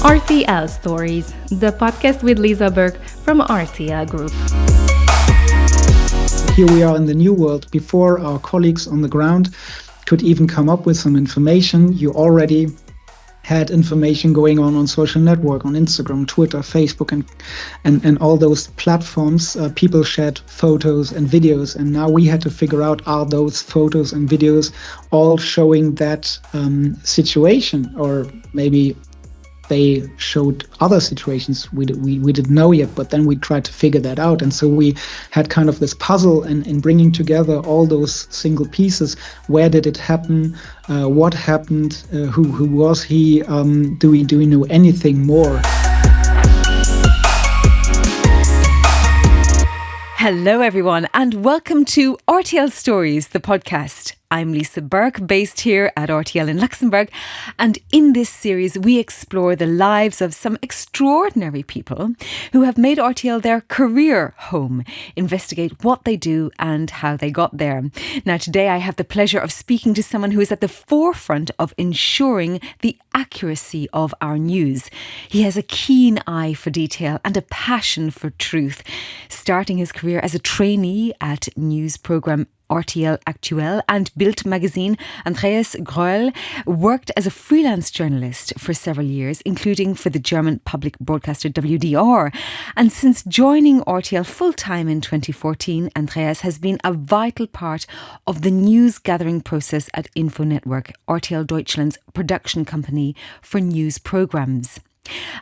RTL Stories, the podcast with Lisa Berg from RTL Group. Here we are in the new world. Before our colleagues on the ground could even come up with some information, you already had information going on social network, on Instagram, Twitter, Facebook, and all those platforms. People shared photos and videos, and now we had to figure out, are those photos and videos all showing that situation, or maybe they showed other situations we didn't know yet, but then we tried to figure that out. And so we had kind of this puzzle in bringing together all those single pieces. Where did it happen? What happened? Who was he? Do we know anything more? Hello, everyone, and welcome to RTL Stories, the podcast. I'm Lisa Berg, based here at RTL in Luxembourg, and in this series we explore the lives of some extraordinary people who have made RTL their career home, investigate what they do and how they got there. Now today I have the pleasure of speaking to someone who is at the forefront of ensuring the accuracy of our news. He has a keen eye for detail and a passion for truth. Starting his career as a trainee at news programme RTL Actuel and Bild magazine, Andreas Greuel worked as a freelance journalist for several years, including for the German public broadcaster WDR. And since joining RTL full-time in 2014, Andreas has been a vital part of the news gathering process at Info Network, RTL Deutschland's production company for news programmes.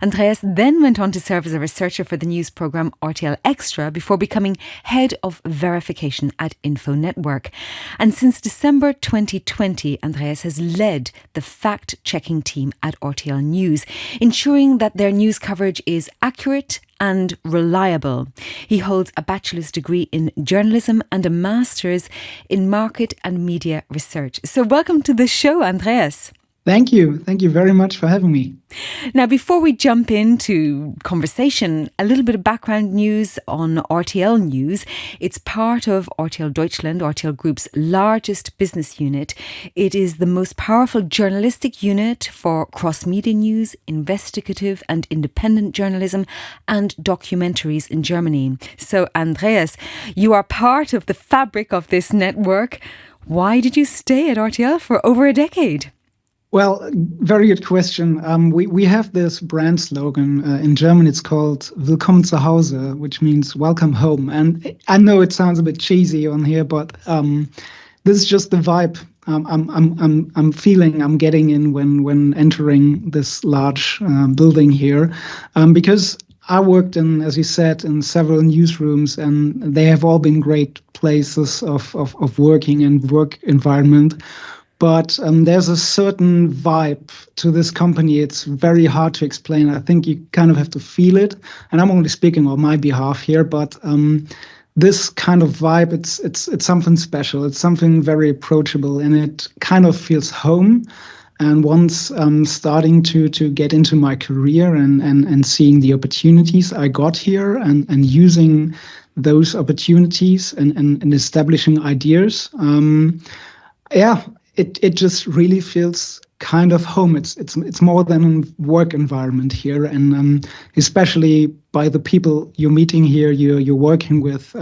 Andreas then went on to serve as a researcher for the news programme RTL Extra before becoming head of verification at Info Network. And since December 2020, Andreas has led the fact-checking team at RTL News, ensuring that their news coverage is accurate and reliable. He holds a bachelor's degree in journalism and a master's in market and media research. So welcome to the show, Andreas. Thank you. Thank you very much for having me. Now, before we jump into conversation, a little bit of background news on RTL News. It's part of RTL Deutschland, RTL Group's largest business unit. It is the most powerful journalistic unit for cross-media news, investigative and independent journalism and documentaries in Germany. So, Andreas, you are part of the fabric of this network. Why did you stay at RTL for over a decade? Well, very good question. We have this brand slogan in German. It's called Willkommen zu Hause, which means welcome home. And I know it sounds a bit cheesy on here, but this is just the vibe I'm feeling. I'm getting in when entering this large building here, because I worked in, as you said, in several newsrooms, and they have all been great places of working and work environment. But there's a certain vibe to this company. It's very hard to explain. I think you kind of have to feel it. And I'm only speaking on my behalf here, but this kind of vibe, it's something special. It's something very approachable, and it kind of feels home. And once starting to get into my career and seeing the opportunities I got here and using those opportunities and establishing ideas, It just really feels kind of home. It's more than a work environment here, and especially by the people you're meeting here, you're working with.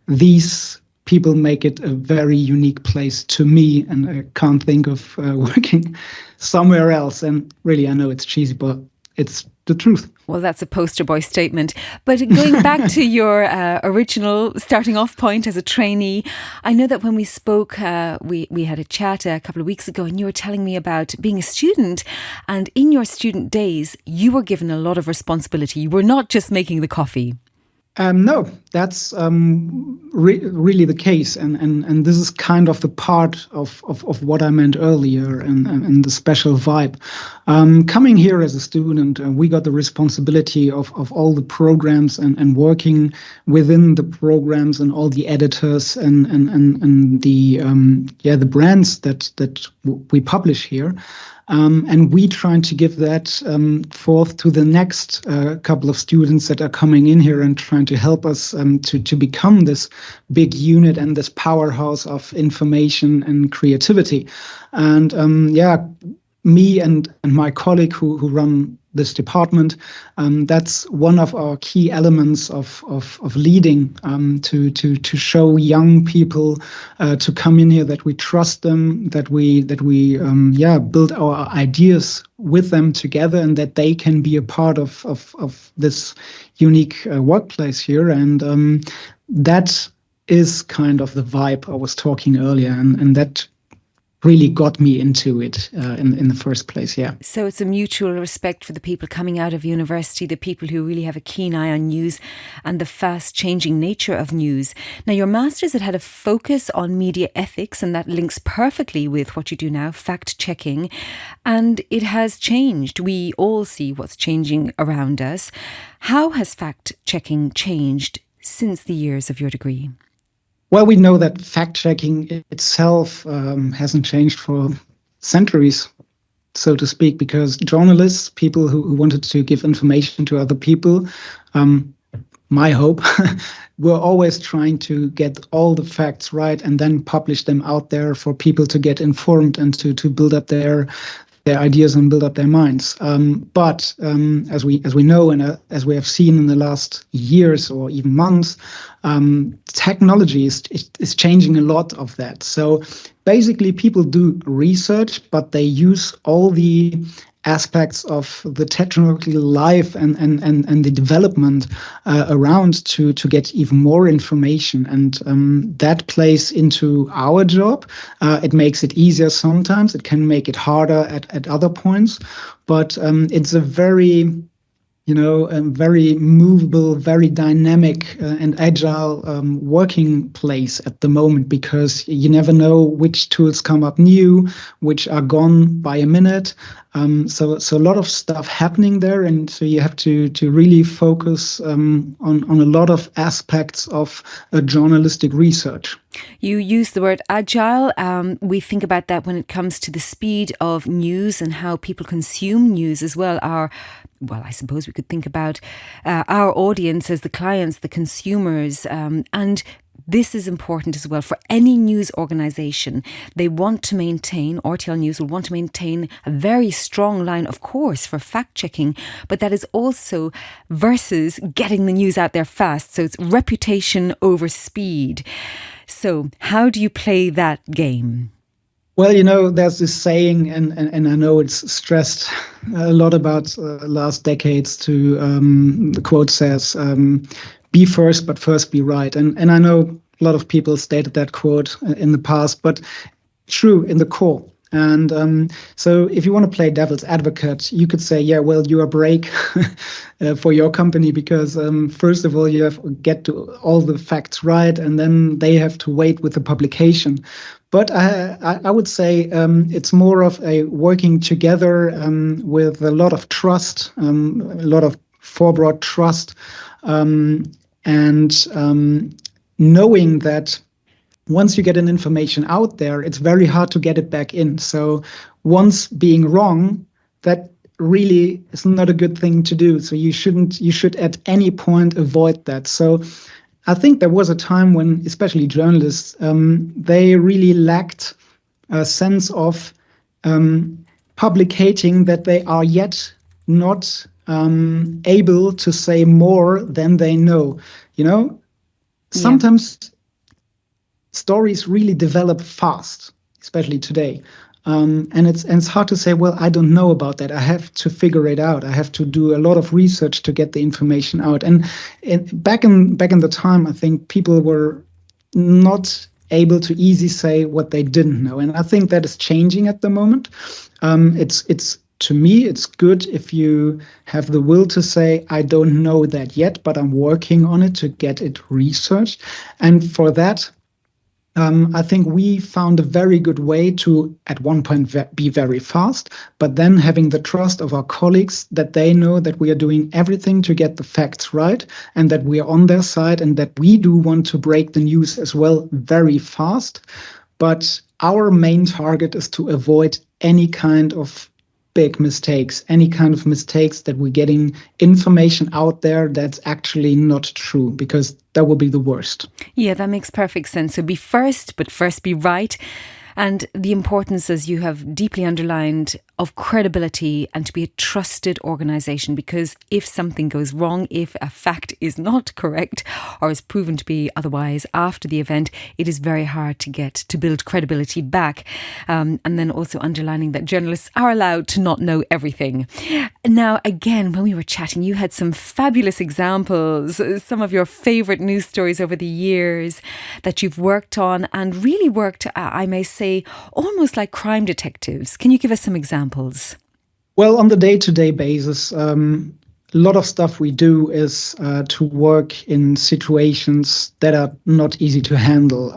These people make it a very unique place to me, and I can't think of working somewhere else. And really, I know it's cheesy, but it's the truth. Well, that's a poster boy statement. But going back to your original starting off point as a trainee, I know that when we spoke, we had a chat a couple of weeks ago, and you were telling me about being a student. And in your student days, you were given a lot of responsibility. You were not just making the coffee. No, that's really the case, and this is kind of the part of what I meant earlier, and the special vibe. Coming here as a student, we got the responsibility of all the programs and working within the programs and all the editors and the brands that we publish here. And we trying to give that forth to the next couple of students that are coming in here and trying to help us to become this big unit and this powerhouse of information and creativity. And me and my colleague who run this department. That's one of our key elements of leading, to show young people to come in here, that we trust them, that we build our ideas with them together, and that they can be a part of this unique workplace here. And that is kind of the vibe I was talking earlier, and that really got me into it in the first place, yeah. So it's a mutual respect for the people coming out of university, the people who really have a keen eye on news and the fast-changing nature of news. Now, your master's had a focus on media ethics, and that links perfectly with what you do now, fact-checking. And it has changed. We all see what's changing around us. How has fact-checking changed since the years of your degree? Well, we know that fact-checking itself hasn't changed for centuries, so to speak, because journalists, people who wanted to give information to other people, my hope, were always trying to get all the facts right and then publish them out there for people to get informed and to build up their ideas and build up their minds. But as we know, and as we have seen in the last years or even months, technology is changing a lot of that. So basically, people do research, but they use all the aspects of the technological life and the development around to get even more information, and that plays into our job. It makes it easier sometimes, it can make it harder at other points, but it's a very a very movable, very dynamic and agile working place at the moment, because you never know which tools come up new, which are gone by a minute. So a lot of stuff happening there, and so you have to really focus on a lot of aspects of journalistic research. You use the word agile. We think about that when it comes to the speed of news and how people consume news as well. I suppose we could think about our audience as the clients, the consumers, and this is important as well for any news organisation. They want to maintain, RTL News will want to maintain a very strong line, of course, for fact-checking, but that is also versus getting the news out there fast. So it's reputation over speed. So how do you play that game? Well, there's this saying, and I know it's stressed a lot about last decades the quote says, be first, but first be right. And I know a lot of people stated that quote in the past, but true in the core. And so if you want to play devil's advocate, you could say, yeah, well, you are break for your company because first of all, you have to get to all the facts right, and then they have to wait with the publication. But I would say it's more of a working together with a lot of trust, a lot of forward trust, and knowing that once you get an information out there, it's very hard to get it back in. So once being wrong, that really is not a good thing to do. So you should at any point avoid that. So I think there was a time when, especially journalists, they really lacked a sense of publicating that they are yet not able to say more than they know. Sometimes stories really develop fast, especially today. And it's hard to say, well, I don't know about that. I have to figure it out. I have to do a lot of research to get the information out. And back in the time, I think people were not able to easily say what they didn't know. And I think that is changing at the moment. It's to me, it's good if you have the will to say, I don't know that yet, but I'm working on it to get it researched. And for that, I think we found a very good way to, at one point, be very fast, but then having the trust of our colleagues that they know that we are doing everything to get the facts right and that we are on their side and that we do want to break the news as well very fast. But our main target is to avoid any kind of big mistakes, any kind of mistakes that we're getting information out there that's actually not true, because that will be the worst. Yeah, that makes perfect sense. So be first, but first be right. And the importance, as you have deeply underlined, of credibility and to be a trusted organisation, because if something goes wrong, if a fact is not correct or is proven to be otherwise after the event, it is very hard to build credibility back. And then also underlining that journalists are allowed to not know everything. Now, again, when we were chatting, you had some fabulous examples, some of your favourite news stories over the years that you've worked on and really worked, I may say, almost like crime detectives. Can you give us some examples? Well, on the day-to-day basis, a lot of stuff we do is to work in situations that are not easy to handle.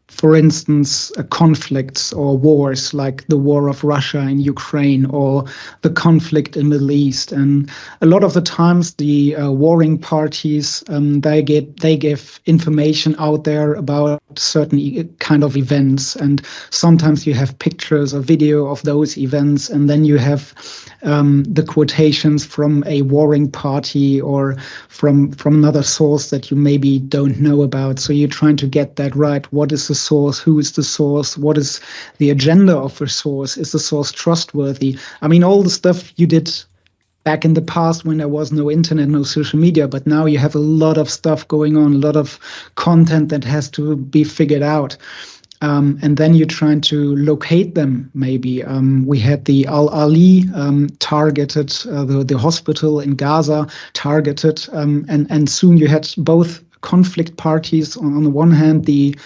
For instance, conflicts or wars like the war of Russia in Ukraine or the conflict in the Middle East. And a lot of the times the warring parties, they give information out there about certain kind of events. And sometimes you have pictures or video of those events. And then you have the quotations from a warring party or from another source that you maybe don't know about. So you're trying to get that right. What is the source? Who is the source? What is the agenda of the source? Is the source trustworthy? I mean, all the stuff you did back in the past when there was no internet, no social media, but now you have a lot of stuff going on, a lot of content that has to be figured out. And then you're trying to locate them, maybe. We had the Al-Ali targeted, the hospital in Gaza targeted, and soon you had both conflict parties, on the one hand the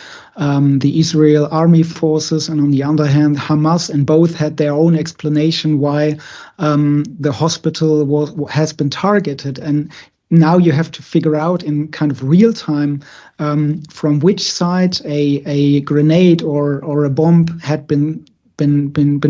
Israel army forces, and on the other hand Hamas, and both had their own explanation why the hospital has been targeted. And now you have to figure out in kind of real time from which side a grenade or a bomb had been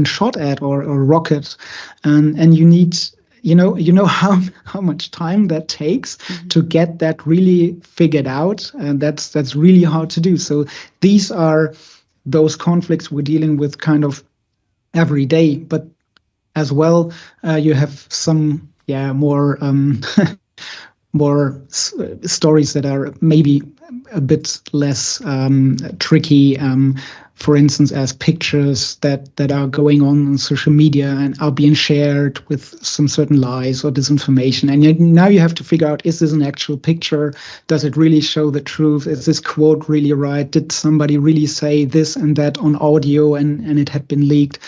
shot at or rocket, and you need. You know how much time that takes to get that really figured out, and that's really hard to do. So these are those conflicts we're dealing with kind of every day, but as well you have some more more stories that are maybe a bit less tricky. For instance, as pictures that are going on social media and are being shared with some certain lies or disinformation. And now you have to figure out, is this an actual picture? Does it really show the truth? Is this quote really right? Did somebody really say this and that on audio and it had been leaked?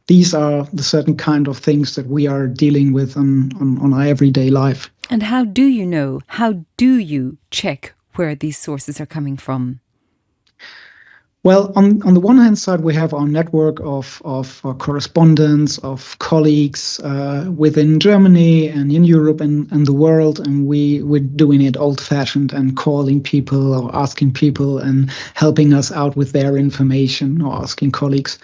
These are the certain kind of things that we are dealing with on our everyday life. And how do you know? How do you check where these sources are coming from? Well, on the one hand side, we have our network of correspondents, of colleagues within Germany and in Europe and the world, and we're doing it old-fashioned and calling people or asking people and helping us out with their information or asking colleagues.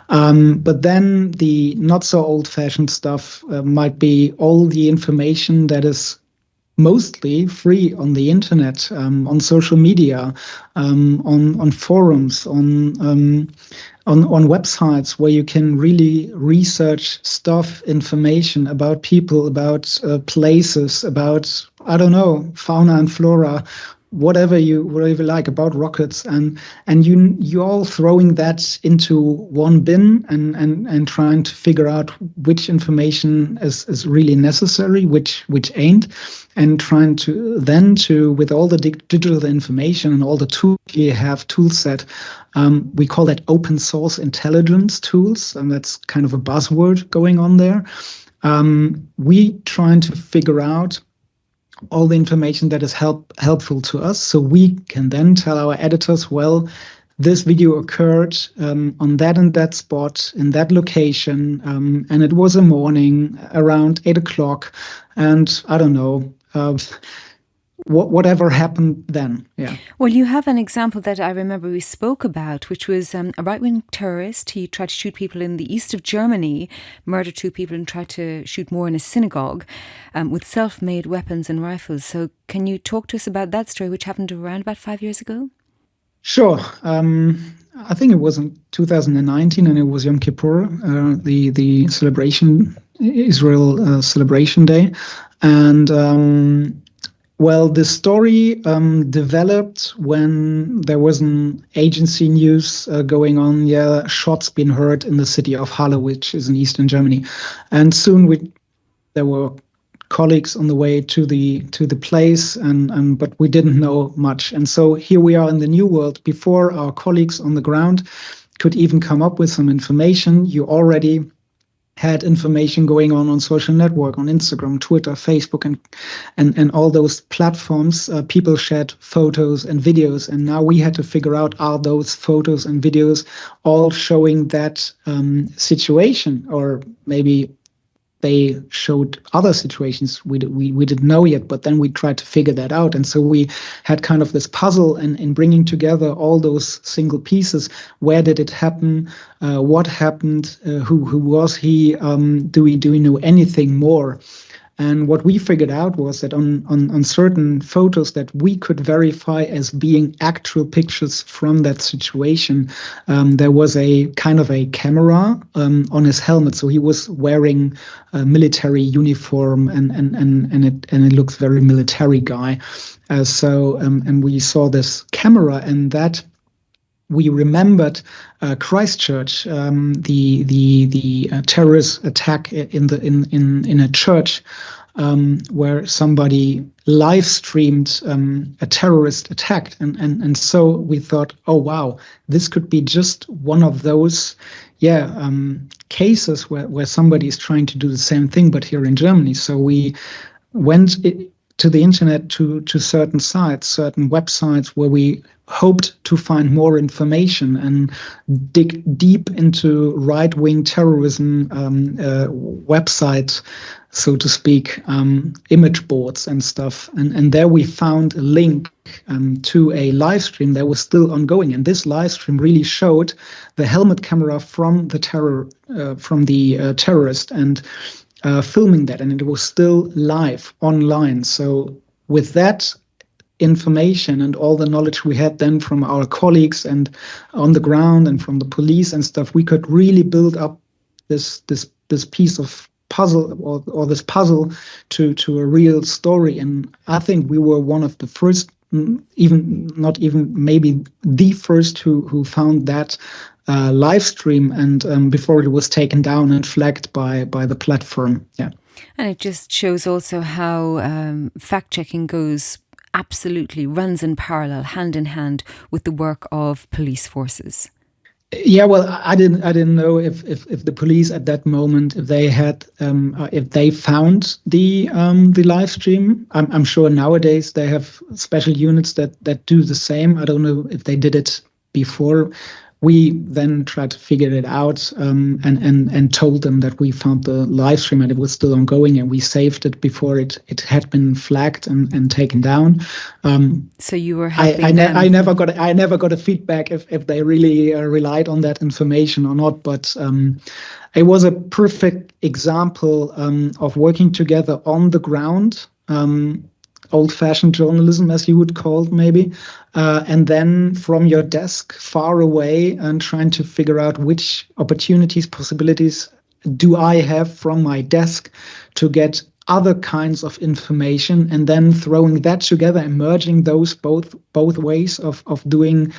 But then the not so old-fashioned stuff might be all the information that is mostly free on the internet, on social media, on forums, on websites where you can really research stuff, information about people, about places, about, I don't know, fauna and flora, whatever you like, about rockets, and you all throwing that into one bin and trying to figure out which information is really necessary, which ain't, and trying to with all the digital information and all the tools you have, tool set, we call that open source intelligence tools, and that's kind of a buzzword going on there. We trying to figure out all the information that is helpful to us, so we can then tell our editors, well, this video occurred on that and that spot in that location, and it was a morning around 8 o'clock, and I don't know, whatever happened then. Yeah. Well, you have an example that I remember we spoke about, which was a right-wing terrorist. He tried to shoot people in the east of Germany, murdered 2 people and tried to shoot more in a synagogue with self-made weapons and rifles. So can you talk to us about that story, which happened around about 5 years ago? Sure. I think it was in 2019, and it was Yom Kippur, the celebration, Israel celebration day. And Well, the story developed when there was an agency news going on. Yeah, shots been heard in the city of Halle, which is in eastern Germany, and soon there were colleagues on the way to the place, and but we didn't know much. And so here we are in the new world. Before our colleagues on the ground could even come up with some information, you already had information going on social network, on Instagram, Twitter, Facebook, and all those platforms. People shared photos and videos, and now we had to figure out, are those photos and videos all showing that situation, or maybe they showed other situations we didn't know yet, but then we tried to figure that out. And so we had kind of this puzzle in bringing together all those single pieces. Where did it happen? What happened? Who was he? Do we know anything more? And what we figured out was that on certain photos that we could verify as being actual pictures from that situation, there was a kind of a camera on his helmet. So he was wearing a military uniform, and it looks very military guy. And we saw this camera, and that we remembered Christchurch, the terrorist attack in a church, where somebody live streamed a terrorist attack, and so we thought, oh wow, this could be just one of those cases where somebody is trying to do the same thing, but here in Germany. So we went to the internet, to certain sites, certain websites, where we hoped to find more information and dig deep into right-wing terrorism websites, so to speak, image boards and stuff. And there we found a link to a live stream that was still ongoing. And this live stream really showed the helmet camera from the terrorist, and filming that, and it was still live online. So with that information and all the knowledge we had then from our colleagues and on the ground and from the police and stuff, we could really build up this piece of puzzle, or this puzzle to a real story. And I think we were one of the first, maybe the first who found that live stream, and before it was taken down and flagged by the platform. Yeah. And it just shows also how fact-checking runs in parallel, hand in hand with the work of police forces. Yeah, well, I didn't know if the police at that moment, if they found the live stream. I'm sure nowadays they have special units that do the same. I don't know if they did it before. We then tried to figure it out, and told them that we found the live stream and it was still ongoing, and we saved it before it had been flagged and taken down. So you were helping them. I never got a feedback if they really relied on that information or not, but it was a perfect example of working together on the ground. Old-fashioned journalism, as you would call it, maybe, and then from your desk far away, and trying to figure out which opportunities, possibilities do I have from my desk to get other kinds of information, and then throwing that together and merging those both ways of doing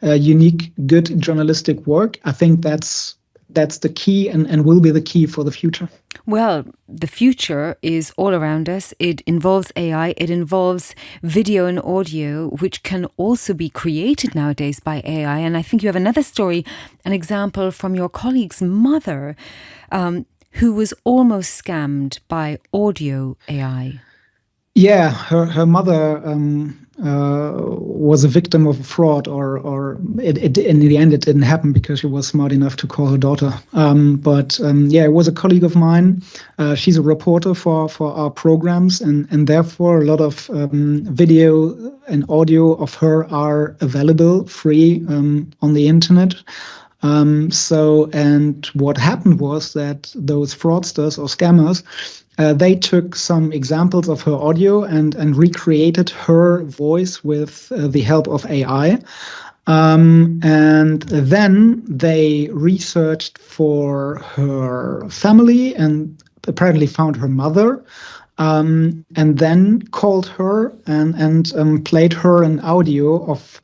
unique, good journalistic work. I think that's the key, and will be the key for the future. Well, the future is all around us. It involves AI, it involves video and audio, which can also be created nowadays by AI. And I think you have another story, an example from your colleague's mother, who was almost scammed by audio AI. Yeah, her mother was a victim of a fraud, or it in the end it didn't happen because she was smart enough to call her daughter. But it was a colleague of mine. She's a reporter for our programs, and therefore a lot of video and audio of her are available free on the internet. And what happened was that those fraudsters or scammers, they took some examples of her audio and recreated her voice with the help of AI. And then they researched for her family and apparently found her mother. and then called her and played her an audio of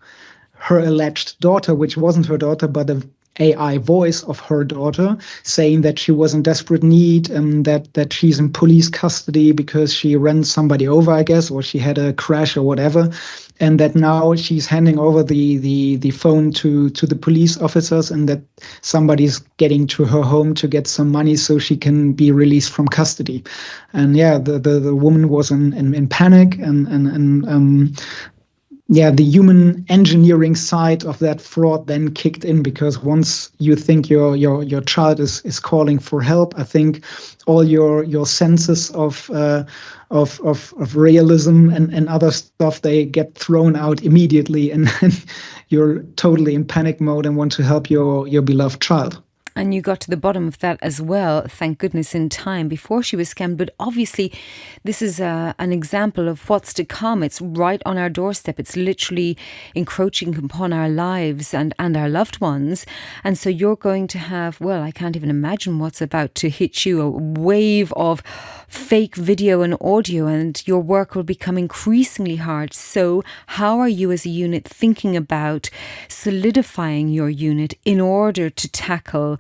her alleged daughter, which wasn't her daughter, but a AI voice of her daughter, saying that she was in desperate need, and that she's in police custody because she ran somebody over, I guess, or she had a crash or whatever, and that now she's handing over the phone to the police officers, and that somebody's getting to her home to get some money so she can be released from custody. And yeah, the woman was in panic, and yeah, the human engineering side of that fraud then kicked in, because once you think your child is calling for help, I think all your senses of realism and other stuff, they get thrown out immediately, and you're totally in panic mode and want to help your beloved child. And you got to the bottom of that as well, thank goodness, in time before she was scammed. But obviously, this is an example of what's to come. It's right on our doorstep. It's literally encroaching upon our lives and our loved ones. And so you're going to have, well, I can't even imagine what's about to hit you, a wave of fake video and audio, and your work will become increasingly hard. So how are you as a unit thinking about solidifying your unit in order to tackle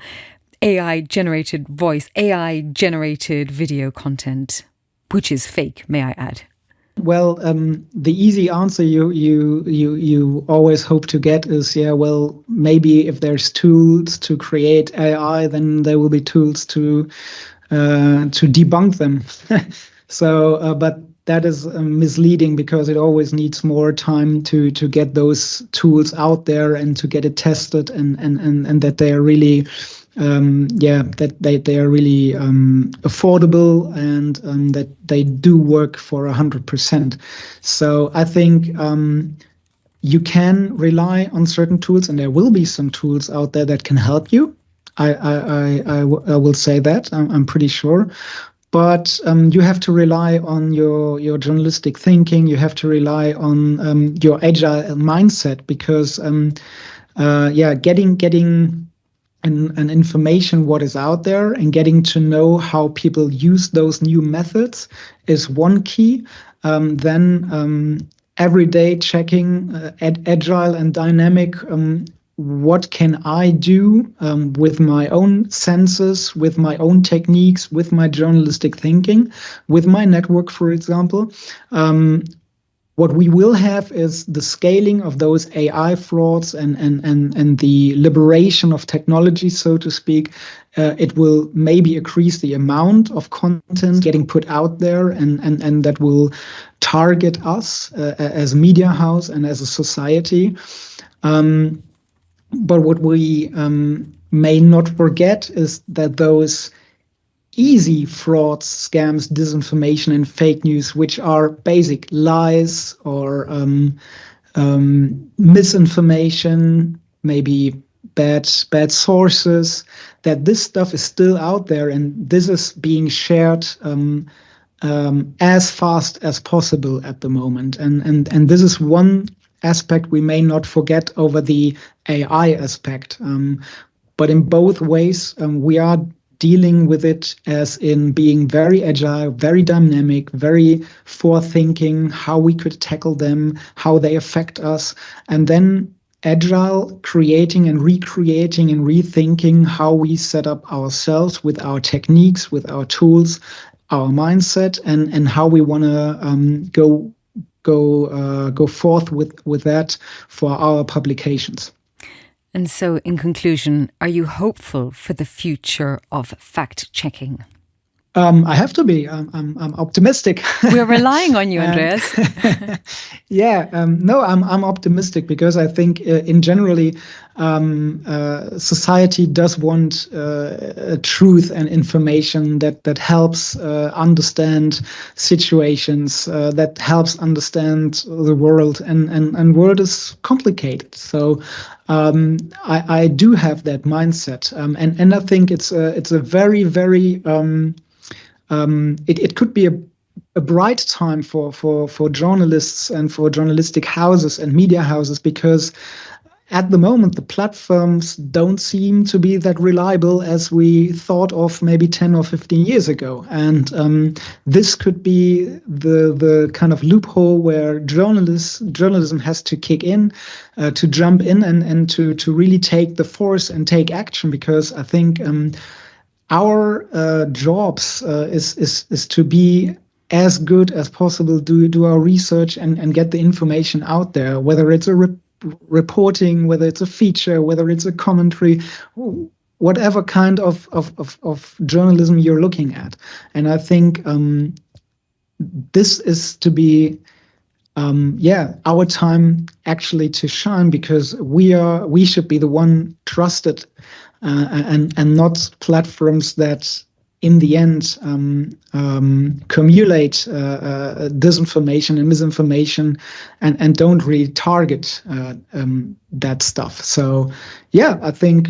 AI-generated voice, AI-generated video content, which is fake, may I add? Well, the easy answer you always hope to get is, yeah, well, maybe if there's tools to create AI, then there will be tools to debunk them. So, but that is misleading, because it always needs more time to get those tools out there and to get it tested, and that they are really that they are really affordable, and that they do work for 100%. So I think you can rely on certain tools, and there will be some tools out there that can help you. I will say that, I'm pretty sure. But you have to rely on your journalistic thinking. You have to rely on your agile mindset, because getting an information what is out there and getting to know how people use those new methods is one key. Then every day checking agile and dynamic. What can I do with my own senses, with my own techniques, with my journalistic thinking, with my network, for example? What we will have is the scaling of those AI frauds and the liberation of technology, so to speak. It will maybe increase the amount of content getting put out there, and that will target us as a media house and as a society. But what we may not forget is that those easy frauds, scams, disinformation, and fake news, which are basic lies or misinformation, maybe bad sources, that this stuff is still out there, and this is being shared as fast as possible at the moment. And this is one aspect we may not forget over the AI aspect. But in both ways, we are dealing with it as in being very agile, very dynamic, very forward-thinking, how we could tackle them, how they affect us, and then agile, creating and recreating and rethinking how we set up ourselves with our techniques, with our tools, our mindset, and how we want to go forth with that for our publications. And so, in conclusion, are you hopeful for the future of fact-checking? I have to be. I'm optimistic. We're relying on you, Andreas. No, I'm optimistic, because I think in generally society does want truth and information that helps understand situations, that helps understand the world, and world is complicated. So I do have that mindset, and I think it's a very, very it could be a bright time for journalists and for journalistic houses and media houses, because at the moment, the platforms don't seem to be that reliable as we thought of maybe 10 or 15 years ago. And this could be the kind of loophole where journalism has to kick in, to jump in and to really take the force and take action, because I think our jobs is to be as good as possible, do our research and get the information out there, whether it's a reporting, whether it's a feature, whether it's a commentary, whatever kind of journalism you're looking at. And I think this is to be our time actually to shine, because we should be the one trusted, and not platforms that in the end cumulate disinformation and misinformation and don't really target that stuff. So I think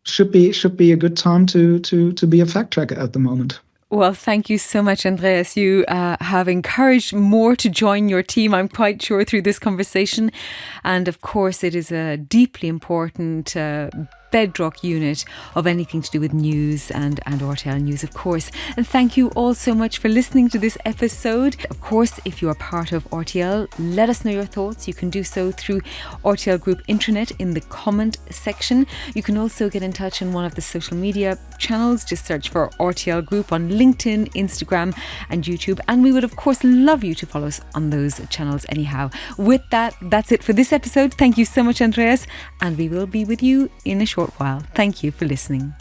should be a good time to be a fact checker at the moment. Well, thank you so much, Andreas. You have encouraged more to join your team, I'm quite sure, through this conversation. And of course, it is a deeply important bedrock unit of anything to do with news and RTL News, of course. And thank you all so much for listening to this episode. Of course, if you are part of RTL, let us know your thoughts. You can do so through RTL Group Intranet in the comment section. You can also get in touch on one of the social media channels. Just search for RTL Group on LinkedIn, Instagram and YouTube. And we would, of course, love you to follow us on those channels anyhow. With that, that's it for this episode. Thank you so much, Andreas. And we will be with you in a short while. Thank you for listening.